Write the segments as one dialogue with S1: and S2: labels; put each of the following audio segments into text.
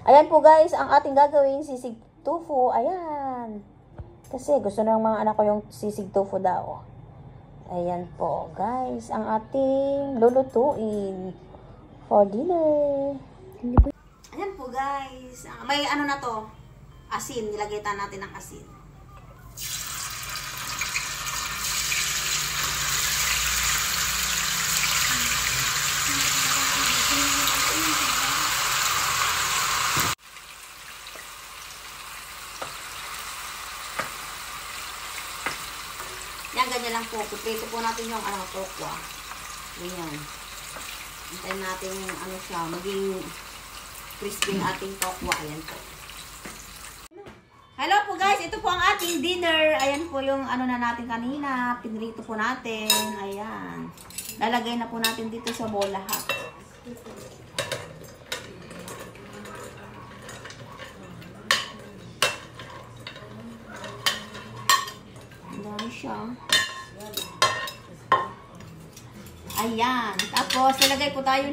S1: Ayan po guys, ang ating gagawin, sisig tofu. Ayan. Kasi gusto ng mga anak ko yung sisig tofu daw. Ayan po guys, ang ating lulutuin for dinner. Ayan po guys, may ano na to, asin. Nilagay natin ng asin. Yan, ganyan lang po. Piprito po natin yung tokwa. Ganyan. Hintayin natin ano siya, maging crispy ang ating tokwa. Ayan po. Hello po guys, ito po ang ating dinner. Ayan po yung ano na natin kanina. Pinrito po natin. Ayan. Lalagay na po natin dito sa bowl lahat. Siya. Ayan. Tapos, lalagay po tayo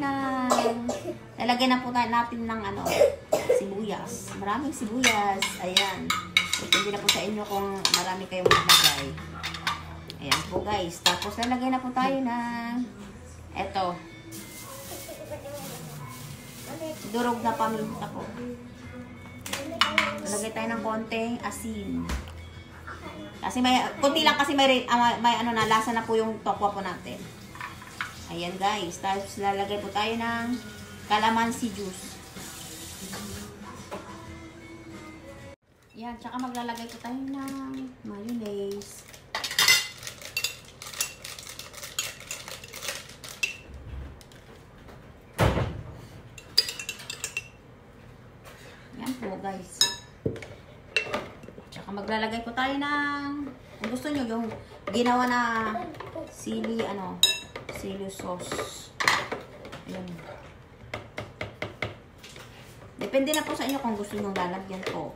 S1: lalagay na po tayo natin ng sibuyas. Maraming sibuyas. Ayan. Hindi na po sa inyo kung marami kayong maglagay. Ayan po guys. Tapos, lalagay na po tayo ng eto. Durog na paminta po. Lalagay tayo ng konting asin. Kasi kunti lang kasi may lasa na po yung tokwa po natin. Ayan guys, tapos lalagay po tayo ng calamansi juice. Yan, tsaka maglalagay po tayo ng mayonnaise. Yan po guys. Maglalagay po tayo ng, kung gusto nyo, yung ginawa na sili sauce. Ayan. Depende na po sa inyo kung gusto nyo lalagyan po.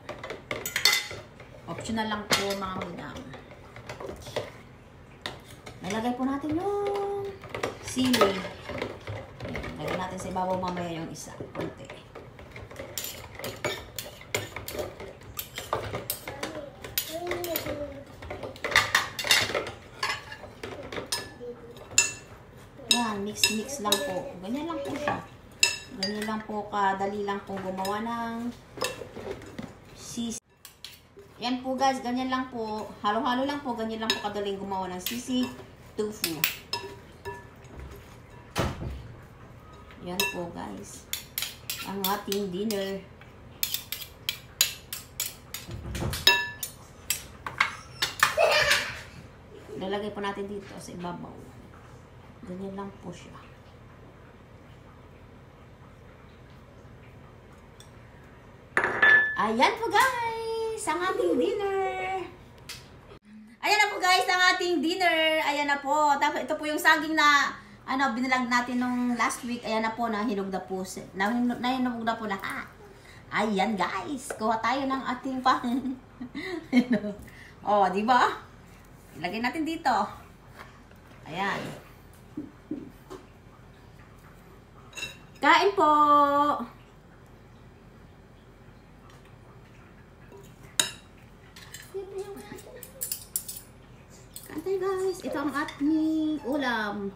S1: Optional lang po mga madam. Nalagay po natin yung sili. Ayan. Lagyan natin sa ibabaw mamaya yung isa. Konti. Mix lang po. Ganyan lang po siya. Ganyan lang po, kadali lang po gumawa ng sisig. Yan po guys, ganyan lang po. Halo-halo lang po, ganyan lang po kadaling gumawa ng sisig tofu. Yan po guys. Ang ating dinner. Lalagay po natin dito sa ibabaw. Ganyan lang po siya. Ayan po guys, ang ating dinner. Ayan na po guys, ang ating dinner. Ayan na po. Tapos ito po yung saging na binalag natin nung last week. Ayan na po, nahinog na po. Nahinog na po lahat. Ayan guys, kuha tayo ng ating oh, di ba? Ilagay natin dito. Ayan. Kain po! Kain tayo guys. Ito ang ating ulam.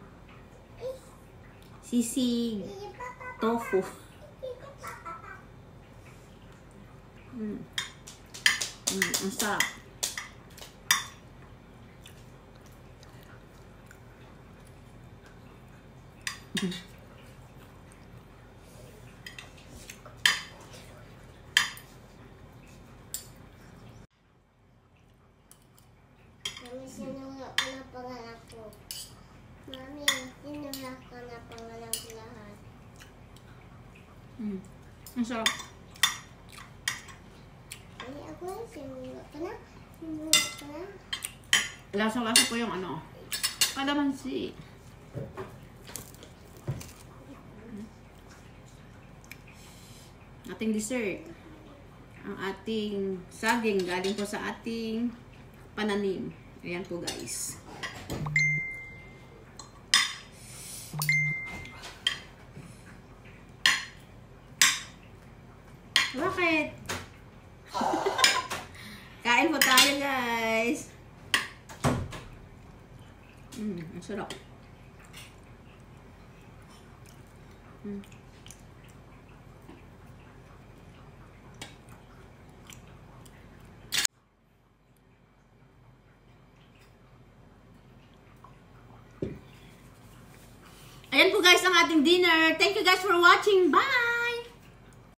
S1: Sisig tofu. Ang sarap.
S2: Sinunod ko na pangalan ko. Mami, sinunod ko na pangalan ko lahat.
S1: Ang sarap.
S2: Ay, ako sinunod ko na. Sinunod ko na.
S1: Lasang-lasa po yung kalamansi. Ating dessert. Ang ating saging galing po sa ating pananim. Ayan po guys. Bakit? Kain po tayo, guys. Ang sarap. Ayan po guys ang ating dinner. Thank you guys for watching. Bye!